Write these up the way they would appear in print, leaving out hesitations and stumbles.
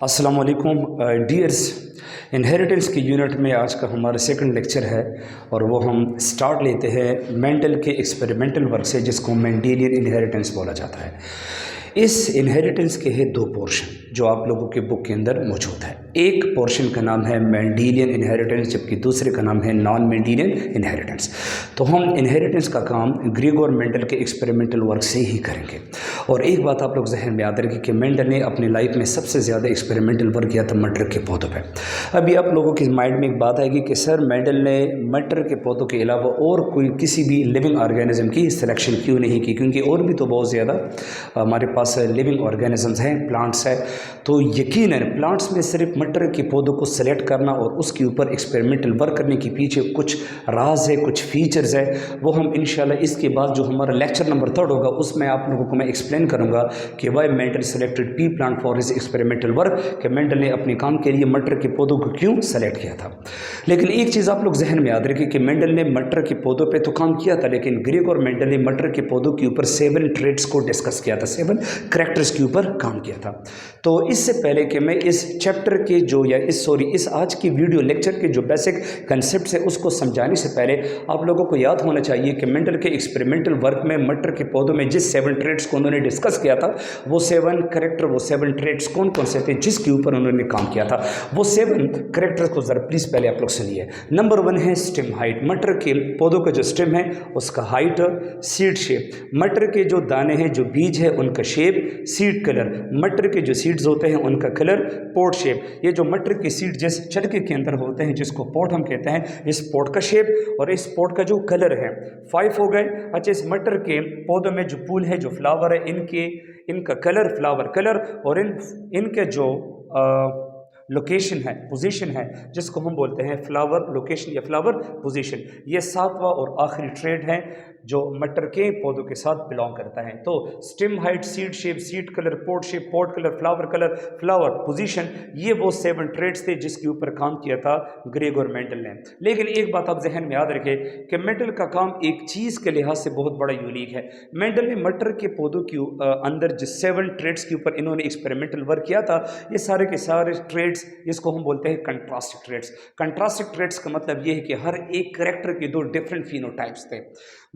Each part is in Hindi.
अस्सलाम वालेकुम डियर्स। इनहेरिटेंस की यूनिट में आज का हमारा सेकंड लेक्चर है और वो हम स्टार्ट लेते हैं मेंडल के एक्सपेरिमेंटल वर्क से, जिसको मेंडेलियन इनहेरिटेंस बोला जाता है। इस इनहेरिटेंस के है दो पोर्शन जो आप लोगों के बुक के अंदर मौजूद है। एक पोर्शन का नाम है मेंडेलियन इनहेरिटेंस, जबकि दूसरे का नाम है नॉन मेंडेलियन इनहेरिटेंस। तो हम इनहेरिटेंस का काम ग्रेगोर मेंडल के एक्सपेरिमेंटल वर्क से ही करेंगे। और एक बात आप लोग जहन में याद रखें कि मेंडल ने अपनी लाइफ में सबसे ज़्यादा एक्सपेरिमेंटल वर्क किया था मटर के पौधों पर। अभी आप लोगों के माइंड में एक बात आएगी कि सर मेंडल ने मटर के पौधों के अलावा और कोई किसी भी लिविंग ऑर्गेनिज्म की सिलेक्शन क्यों नहीं की, क्योंकि और भी तो बहुत ज़्यादा हमारे पास लिविंग ऑर्गेनिजम्स हैं, प्लांट्स है। तो यकीनन प्लांट्स में सिर्फ मटर के पौधों को सेलेक्ट करना और उसके ऊपर एक्सपेरिमेंटल वर्क करने के पीछे कुछ राज है, कुछ फीचर्स है। वो हम इंशाल्लाह इसके बाद जो हमारा लेक्चर नंबर 3 होगा उसमें आप लोगों को मैं एक्सप्लेन करूंगा कि why Mendel selected pea plant for his experimental work, कि मेंडल ने अपने काम के लिए मटर के पौधों को क्यों सेलेक्ट किया था। लेकिन एक चीज़ आप लोग जहन में याद रखें कि मेंडल ने मटर के पौधों पर तो काम किया था, लेकिन ग्रेगोर मेंडल ने मटर के पौधों के ऊपर 7 ट्रेड्स को डिस्कस किया था, 7 करैक्टर्स के ऊपर काम किया था। तो इससे पहले कि मैं इस चैप्टर के जो या इस आज की वीडियो लेक्चर के जो बेसिक कंसेप्ट है उसको समझाने से पहले आप लोगों को याद होना चाहिए कि मेंडल के एक्सपेरिमेंटल वर्क में मटर के पौधों में जिस 7 ट्रेड्स को उन्होंने डिस्कस किया था, वो 7 करैक्टर, वो 7 ट्रेड्स कौन कौन से थे जिसके ऊपर उन्होंने काम किया था। वो 7 करैक्टर्स को जरा प्लीज़ पहले आप लोग सुनिए। नंबर 1 है स्टेम हाइट। मटर के पौधों का जो स्टेम है उसका हाइट। सीड शेप, मटर के जो दाने हैं, जो बीज है, उनका शेप। सीड कलर, मटर के जो सीड्स होते हैं उनका कलर। पोट शेप, ये जो मटर के सीड जिस छिलके के अंदर होते हैं जिसको पोट हम कहते हैं, इस पोट का शेप और इस पोट का जो कलर है। 5 हो गए। अच्छा, इस मटर के पौधों में जो फूल है, जो फ्लावर है, इनका कलर, फ्लावर कलर, और इनके जो लोकेशन है, पोजीशन है, जिसको हम बोलते हैं फ्लावर लोकेशन या फ्लावर पोजीशन। ये 7वां और आखिरी ट्रेड है जो मटर के पौधों के साथ बिलोंग करता है। तो stem height, seed shape, seed colour, pod shape, pod colour, flower position, ये वो 7 ट्रेड्स थे जिसके ऊपर काम किया था ग्रेगोर मेंडल ने। लेकिन एक बात आप जहन में याद रखें कि मेंडल का काम एक चीज़ के लिहाज से बहुत बड़ा यूनिक है। मेंडल ने मटर के पौधों के अंदर जिस 7 ट्रेड्स के ऊपर इन्होंने एक्सपेरिमेंटल वर्क किया था, ये सारे के सारे ट्रेड्स, इसको हम बोलते हैं कंट्रास्टिक ट्रेड्स। कंट्रास्टिक ट्रेड्स का मतलब ये है कि हर एक करैक्टर के 2 डिफरेंट फिनोटाइप्स थे।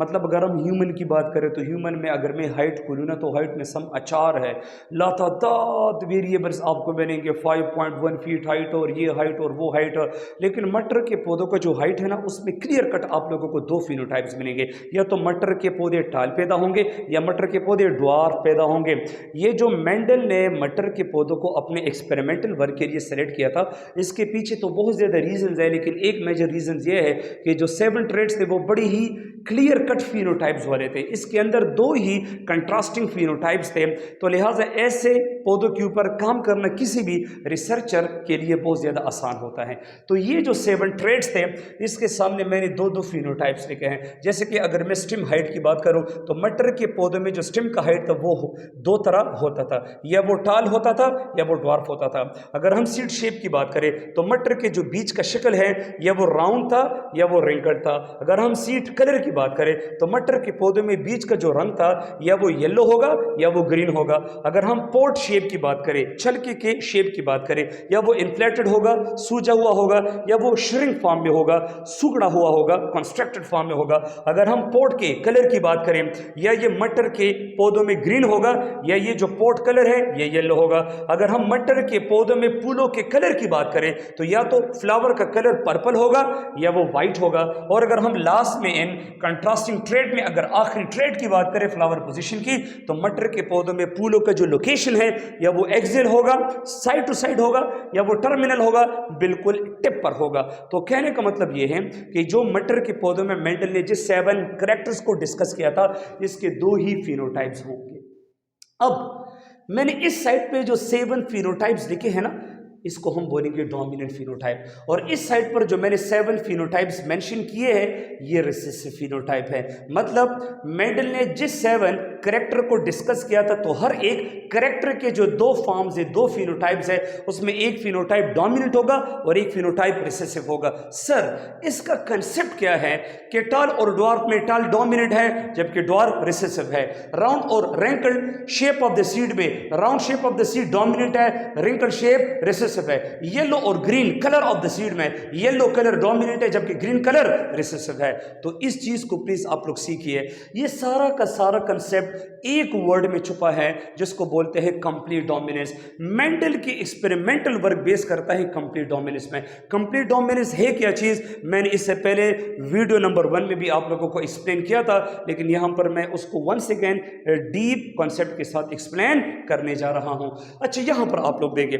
मतलब अगर हम ह्यूमन की बात करें तो ह्यूमन में अगर मैं हाइट खोलूँ ना, तो हाइट में सम अचार है, लातादाद वेरिएबल्स आपको बनेंगे, 5.1 फीट हाइट और ये हाइट और वो हाइट। लेकिन मटर के पौधों का जो हाइट है ना, उसमें क्लियर कट आप लोगों को 2 फिनोटाइप्स बनेंगे, या तो मटर के पौधे टाल पैदा होंगे या मटर के पौधे ड्वार्फ पैदा होंगे। ये जो मेंडल ने मटर के पौधों को अपने एक्सपेरिमेंटल वर्क के लिए सेलेक्ट किया था, इसके पीछे तो बहुत ज़्यादा रीजंस है, लेकिन एक मेजर रीजन ये है कि जो 7 ट्रेड्स थे वो बड़ी ही क्लियर कट फिनोटाइप्स वाले थे। इसके अंदर 2 ही कंट्रास्टिंग फिनोटाइप्स थे। तो लिहाजा ऐसे पौधों के ऊपर काम करना किसी भी रिसर्चर के लिए बहुत ज़्यादा आसान होता है। तो ये जो 7 ट्रेड्स थे, इसके सामने मैंने 2 फिनोटाइप्स लिखे हैं। जैसे कि अगर मैं स्टेम हाइट की बात करूं तो मटर के पौधों में जो स्टेम का हाइट था वो 2 तरह होता था, या वो टाल होता था या वो ड्वार्फ होता था। अगर हम सीड शेप की बात करें तो मटर के जो बीज का शक्ल है, या वो राउंड था या वो रिंकल्ड था। अगर हम सीड कलर की बात करें तो मटर के पौधे में बीज का जो रंग था, या वो येलो होगा या वो ग्रीन होगा। अगर हम पोट शेप की बात करें, छिलके के शेप की बात करें, या वो इन्फ्लेटेड होगा, सूजा हुआ होगा, या वो श्रिंक फॉर्म में होगा, सुगड़ा हुआ होगा, कंस्ट्रक्टेड फॉर्म में होगा। अगर हम पोट के कलर की बात करें, या ये मटर के पौधों में ग्रीन होगा, या ये जो पोट कलर है ये येलो होगा। अगर हम मटर के पौधों में फूलों के कलर की बात करें तो या तो फ्लावर का कलर पर्पल होगा या वो व्हाइट होगा। और अगर हम लास्ट में इन कंट्रास्टिंग ट्रेड में अगर आखिरी ट्रेड की बात करें फ्लावर पोजीशन की, तो मटर के पौधों में फूलों का जो लोकेशन है, या वो एक्सियल होगा, साइड टू साइड होगा, या वो टर्मिनल होगा, बिल्कुल टिप पर होगा। तो कहने का मतलब ये है कि जो मटर के पौधों में मेंडल ने जिस 7 करैक्टर्स को डिस्कस किया था, इसके 2 ही फिनोटाइप्स होंगे। अब मैंने इस साइड पे जो 7 फिनोटाइप्स लिखे हैं ना, इसको हम बोलेंगे डोमिनेंट फिनोटाइप। और इस साइड पर जो मैंने 7 फिनोटाइप्स मेंशन किए हैं ये रिसेसिव फिनोटाइप है। मतलब मेंडल ने जिस 7 कैरेक्टर को डिस्कस किया था तो हर एक कैरेक्टर के जो 2 फॉर्म्स है, 2 फिनोटाइप्स है, उसमें एक फिनोटाइप डोमिनेंट होगा और एक फिनोटाइप रिसेसिव होगा। सर इसका कंसेप्ट क्या है कि टाल और ड्वार्फ में टाल डोमिनेंट है जबकि ड्वार्फ रिसेसिव है। राउंड और wrinkle shape of the seed में round shape of the seed dominant है, रिंकल शेप रिसेसिव है। येलो और green colour of the seed में येलो कलर डोमिनेंट है जबकि ग्रीन कलर रिसेसिव है। तो इस चीज को प्लीज आप लोग सीखिए। ये सारा का सारा कंसेप्ट एक वर्ड में छुपा है जिसको बोलते हैं कंप्लीट डोमिनेंस। मेंडल की एक्सपेरिमेंटल वर्क बेस करता है कंप्लीट डोमिनेंस में। कंप्लीट डोमिनेंस है क्या चीज, मैंने इससे पहले वीडियो नंबर 1 में भी आप लोगों को एक्सप्लेन किया था, लेकिन यहां पर मैं उसको वंस अगेन डीप कॉन्सेप्ट के साथ एक्सप्लेन करने जा रहा हूं। अच्छा यहां पर आप लोग देखें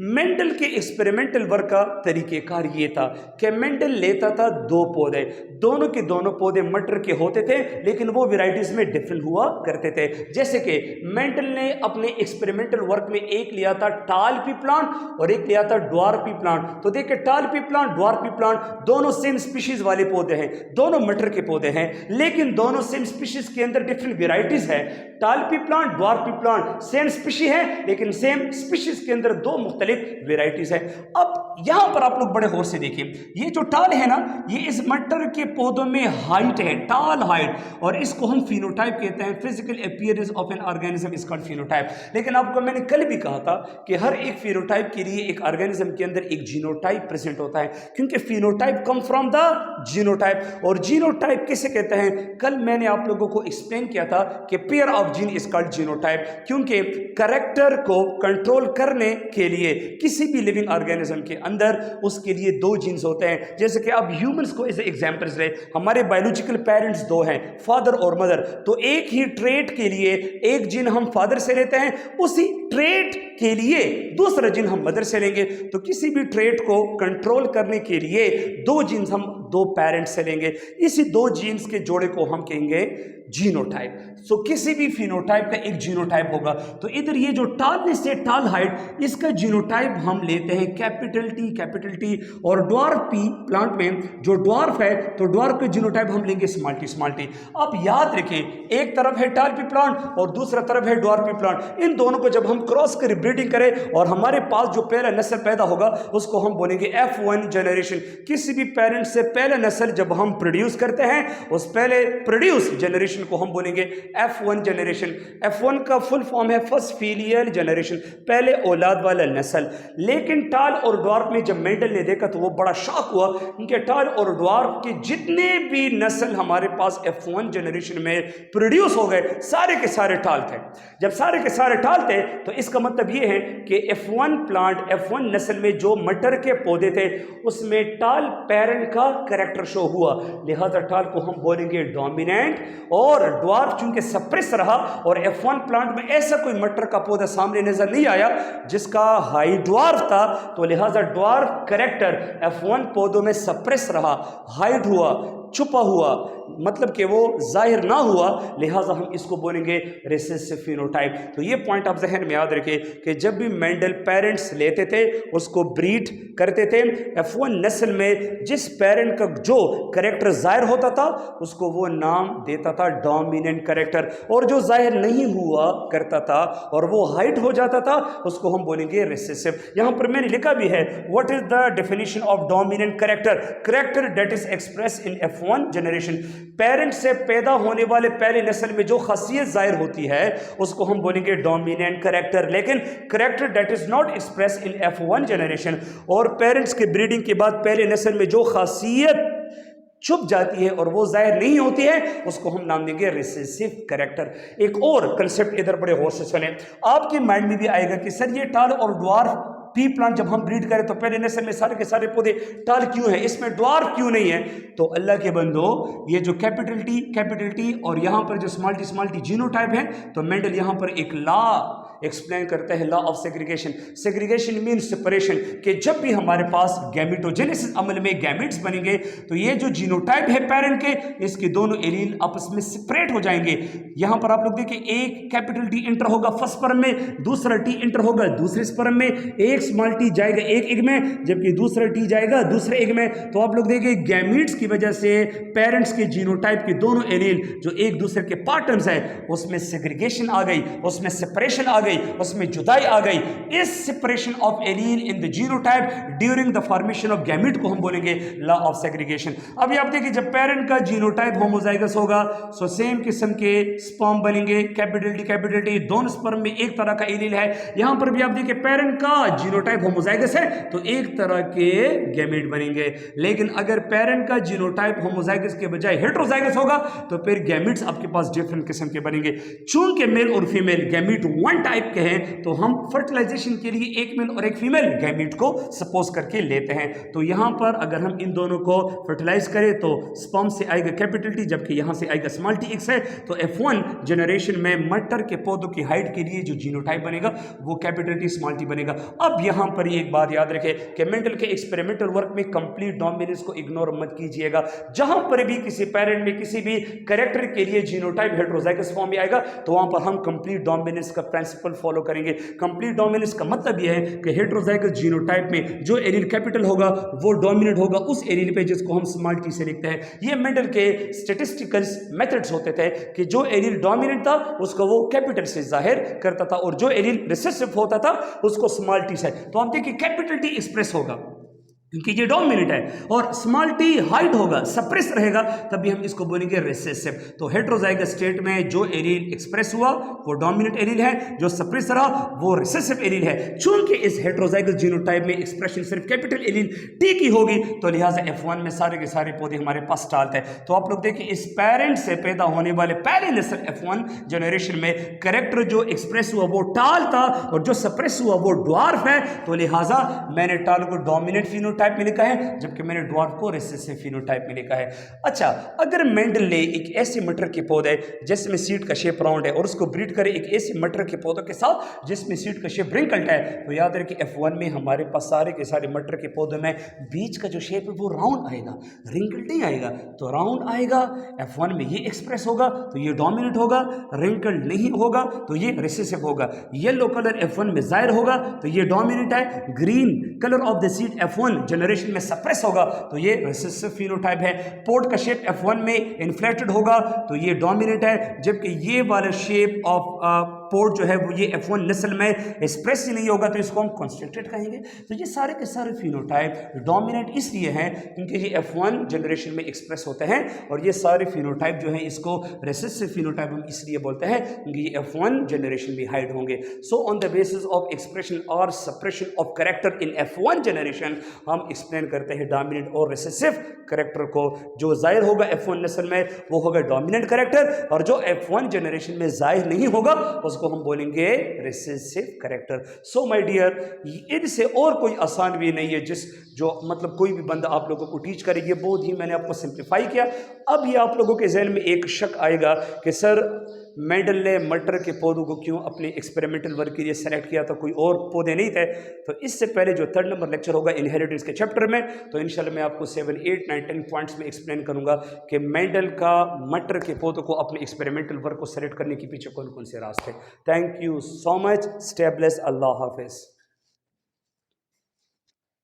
मेंडल के एक्सपेरिमेंटल वर्क का तरीकेकार ये था कि मेंडल लेता था 2 पौधे, दोनों के दोनों पौधे मटर के होते थे लेकिन वो वेराइटीज में डिफरेंट हुआ करते थे। जैसे कि मेंडल ने अपने एक्सपेरिमेंटल वर्क में एक लिया था टाल पी प्लांट और एक लिया था ड्वार्फ पी प्लांट। तो देखिए टाल P plant dwarf P plant दोनों सेम स्पीशीज वाले पौधे हैं, दोनों मटर के पौधे हैं, लेकिन दोनों सेम स्पीशीज के अंदर डिफरेंट वेराइटीज है। टाल P plant dwarf P plant same species है लेकिन सेम स्पीशीज के अंदर 2 मुख्तलिफ वेराइटीज है। अब यहां पर आप लोग बड़े गौर से देखिए, ये जो टाल है ना ये इस मटर के पौधों में हाइट है, टाल हाइट, और इसको हम फिनोटाइप कहते हैं। Physical appearance of an organism is called phenotype. लेकिन आपको मैंने कल भी कहा था कि हर एक फिनोटाइप के लिए एक ऑर्गेनिज्म के अंदर एक जीनोटाइप प्रेजेंट होता है, क्योंकि phenotype come from the genotype. और जीनोटाइप किसे कहते हैं, कल मैंने आप लोगों को एक्सप्लेन किया था कि pair of gene is called genotype, क्योंकि कैरेक्टर को कंट्रोल करने के लिए किसी भी लिविंग ऑर्गेनिज्म के अंदर उसके लिए 2 जीन्स होते हैं। जैसे कि अब ह्यूमंस को एज एग्जांपल्स ले, हमारे बायोलॉजिकल पेरेंट्स 2 हैं, फादर और मदर, तो एक ही ट्रेट के लिए एक जीन हम फादर से लेते हैं, उसी ट्रेट के लिए दूसरा जीन हम मदर से लेंगे। तो किसी भी ट्रेट को कंट्रोल करने के लिए 2 जीन्स हम 2 पेरेंट्स से लेंगे, इसी 2 जीन्स के जोड़े को हम कहेंगे जीनोटाइप। सो किसी भी फिनोटाइप का एक जीनोटाइप होगा। तो इधर ये जो टालनेस से टाल हाइट, इसका जीनोटाइप हम लेते हैं कैपिटल टी, और ड्वार्फ पी प्लांट में जो ड्वार्फ है तो ड्वार्फ का जीनोटाइप हम लेंगे स्मॉल टी। अब याद रखें एक तरफ है टाल पी प्लांट और दूसरा तरफ है ड्वार्फ पी प्लांट, इन दोनों को जब हम क्रॉस कर ब्रीडिंग करें और हमारे पास जो पहला नस्ल पैदा होगा उसको हम बोलेंगे F1 जनरेशन। किसी भी पेरेंट से पहला नस्ल जब हम प्रोड्यूस करते हैं उस पहले प्रोड्यूस जनरेशन को हम बोलेंगे F1 जनरेशन। F1 का फुल फॉर्म है फर्स्ट फीलियल जनरेशन, पहले औलाद वाला नस्ल। लेकिन टाल और ड्वार्फ में जब मेंडल ने देखा तो वो बड़ा शॉक हुआ, क्योंकि टाल और ड्वार्फ के जितने भी नस्ल हमारे पास F1 जनरेशन में प्रोड्यूस हो गए सारे के सारे टाल थे। जब सारे के सारे टाल थे तो इसका मतलब ये है कि F1 प्लांट, F1 नस्ल में जो मटर के पौधे थे उसमें टाल पेरेंट का कैरेक्टर शो हुआ, लिहाजा टाल को हम बोलेंगे डोमिनेंट। और ड्वार्फ चूंकि सप्रेस रहा और F1 प्लांट में ऐसा कोई मटर का पौधा सामने नजर नहीं आया जिसका हाई ड्वार्फ था, तो लिहाजा ड्वार्फ कैरेक्टर F1 पौधों में सप्रेस रहा, हाइड हुआ, छुपा हुआ, मतलब कि वो जाहिर ना हुआ, लिहाजा हम इसको बोलेंगे रिसेसिव फिनोटाइप। तो ये पॉइंट आप जहन में याद रखें कि जब भी मेंडल पेरेंट्स लेते थे उसको ब्रीड करते थे, F1 नस्ल में जिस पेरेंट का जो कैरेक्टर जाहिर होता था उसको वो नाम देता था डोमिनेंट कैरेक्टर, और जो जाहिर नहीं हुआ करता था और वो हाइड हो जाता था उसको हम बोलेंगे रिसेसिव। यहां पर मैंने लिखा भी है what is the definition of dominant character, character that is express in F1 generation. Parent से पैदा होने वाले पहले नस्ल में जो खासियत जाहिर होती है उसको हम बोलेंगे डोमिनेंट कैरेक्टर, लेकिन character that is not express in F1 generation, और पेरेंट्स के ब्रीडिंग के बाद पहले नस्ल में जो खासियत छुप जाती है और वो जाहिर नहीं होती है उसको हम नाम देंगे रिसेसिव कैरेक्टर। एक और कंसेप्ट इधर बड़े गौर से सुने, आपके माइंड में भी आएगा कि सर ये टाल और ड्वार्फ पी प्लांट जब हम ब्रीड करें तो पहले नस्ल में सारे के सारे पौधे टाल क्यों है, इसमें ड्वार्फ क्यों नहीं है? तो अल्लाह के बंदो, ये जो कैपिटल टी और यहां पर जो स्मॉल टी जीनोटाइप है, तो मेंडल यहां पर एक लॉ एक्सप्लेन करते हैं law of segregation. Segregation means separation, कि जब भी हमारे पास गैमेटोजेनेसिस अमल में गैमेट्स बनेंगे तो ये जो जीनोटाइप है पेरेंट के, इसके दोनों एलील आपस में सेपरेट हो जाएंगे। यहां पर आप लोग देखिए एक कैपिटल टी इंटर होगा फर्स्ट स्पर्म में, दूसरा टी इंटर होगा दूसरे स्पर्म में, एक स्मॉल टी जाएगा एक एग में, जबकि दूसरा टी जाएगा दूसरे एग में। तो आप लोग देखिए गैमीट्स की वजह से पेरेंट्स के जीनोटाइप के दोनों एलील जो एक दूसरे के पार्टनर्स है उसमें सेग्रीगेशन आ गई, उसमें सेपरेशन आ गई, उसमें जुदाई आ गई। इस separation of allele in the genotype during the formation of gamete को हम बोलेंगे लॉ ऑफ सेग्रीगेशन। अभी आप देखिए जब पेरेंट का जीनोटाइप होमोजाइगस होगा सो सेम किस्म के स्पर्म बनेंगे, कैपिटल टी दोनों स्पर्म में एक तरह का एलील है। यहां पर भी आप देखिए पेरेंट का जीनोटाइप होमोजाइगस है तो एक तरह के गैमेट बनेंगे, लेकिन अगर पेरेंट का जीनोटाइप होमोजाइगस के बजाय हेटेरोजाइगस होगा तो फिर गैमेट्स आपके पास डिफरेंट किस्म के बनेंगे। चूंकि मेल और फीमेल गैमेट वन टाइप के हैं तो हम फर्टिलाइजेशन के लिए एक मेल और एक फीमेल गैमेट को सपोज करके लेते हैं। तो यहां पर अगर हम इन दोनों को फर्टिलाइज करें तो स्पर्म से आएगा कैपिटल टी, जबकि यहां से आएगा स्मॉल टी एक्स है। तो F1 जनरेशन में मटर के पौधों की हाइट के लिए जो जीनोटाइप बनेगा वो कैपिटल टी स्मॉल टी बनेगा। अब यहां पर एक बात याद रखें कि मेंडल के एक्सपेरिमेंटल वर्क में कंप्लीट डोमिनेंस को इग्नोर मत कीजिएगा। जहां पर भी किसी पेरेंट में किसी भी कैरेक्टर के लिए जीनोटाइप हेटेरोजाइगस फॉर्म में आएगा तो वहां पर हम कंप्लीट डोमिनेंस का प्रिंसिपल फॉलो करेंगे। कंप्लीट डोमिनेंस का मतलब यह है कि हेटेरोजाइगस जीनोटाइप में जो एलील कैपिटल होगा वो डोमिनेट होगा उस एलील पे जिसको हम स्मॉल टी से लिखते हैं। ये मेंडल के स्टैटिस्टिकल मेथड्स होते थे कि जो एलील डोमिनेंट था उसको वो कैपिटल से जाहिर करता था और जो एलील रिसेसिव होता था उसको स्मॉल टी से। तो हम देखिए कैपिटल टी एक्सप्रेस होगा क्योंकि ये डोमिनेंट है और स्मॉल टी हाइट होगा सप्रेस रहेगा, तभी हम इसको बोलेंगे रिसेसिव। तो हेटेरोजाइगस स्टेट में जो एलील एक्सप्रेस हुआ वो डोमिनेंट एलील है, जो सप्रेस रहा वो रिसेसिव एलील है। चूंकि इस हेटेरोजाइगस जीनोटाइप में एक्सप्रेशन सिर्फ कैपिटल एलील टी की होगी तो लिहाजा F1 में सारे के सारे पौधे हमारे पास टाल्ट है। तो आप लोग देखिए इस पेरेंट से पैदा होने वाले पहले नस्ल F1 जनरेशन में कैरेक्टर जो एक्सप्रेस हुआ वो टाल था और जो सप्रेस हुआ वो ड्वार्फ है। तो लिहाजा मैंने टाल को डोमिनेंट फिनोटाइप में लिखा है जबकि मैंने ड्वार्फ को रिसेसिव फिनोटाइप में लिखा है। अच्छा, अगर मेंडल ने एक ऐसे मटर के पौधे जिसमें सीड का शेप राउंड है और उसको ब्रीड करे एक ऐसे मटर के पौधों के साथ जिसमें सीड का शेप रिंकल्ड है तो याद रखिए F1 में हमारे पास सारे के सारे मटर के पौधों में बीच का जो शेप है वो राउंड आएगा, रिंकल्ड नहीं आएगा। तो राउंड आएगा F1 में ये एक्सप्रेस होगा तो ये डोमिनेंट होगा, रिंकल्ड नहीं होगा तो ये रिसेसिव होगा। येलो कलर F1 में जाहिर होगा तो ये डोमिनेंट है, green colour of the seed F1 generation में सप्रेस होगा तो ये रिसेसिव फिनोटाइप है। पोर्ट का शेप F1 में इन्फ्लेटेड होगा तो ये डोमिनेंट है, जबकि ये वाला शेप ऑफ पोर्ट जो है वो ये F1 नस्ल में एक्सप्रेस ही नहीं होगा तो इसको हम कॉन्स्ट्रक्टेड कहेंगे। तो ये सारे के सारे फिनोटाइप डोमिनेंट इसलिए हैं क्योंकि ये F1 जनरेशन में एक्सप्रेस होते हैं और ये सारे फिनोटाइप जो हैं इसको रिसेसिव फिनोटाइप हम इसलिए बोलते हैं क्योंकि ये F1 जनरेशन में हाइड होंगे। So on the basis of expression और suppression of character in F1 generation हम एक्सप्लेन करते हैं डोमिनेंट और रिसेसिव कैरेक्टर को। जो जाहिर होगा F1 नस्ल में वो होगा डोमिनेंट कैरेक्टर और जो F1 जनरेशन में जाहिर नहीं होगा उसको हम बोलेंगे recessive character. So my dear, इनसे और कोई आसान भी नहीं है जो मतलब कोई भी बंदा आप लोगों को टीच करे। ये बहुत ही मैंने आपको सिंप्लीफाई किया। अब ये आप लोगों के जहन में एक शक आएगा कि सर मेंडल ने मटर के पौधों को क्यों अपने एक्सपेरिमेंटल वर्क के लिए सेलेक्ट किया था, कोई और पौधे नहीं थे। तो इससे पहले जो 3rd नंबर लेक्चर होगा इनहेरिटेंस के चैप्टर में तो इंशाल्लाह मैं आपको 7, 8, 9, 10 पॉइंट्स में एक्सप्लेन करूंगा कि मेंडल का मटर के पौधों को अपने एक्सपेरिमेंटल वर्क को सेलेक्ट करने के पीछे कौन कौन से रास्ते। Thank you so much, stay blessed, अल्लाह हाफिज़।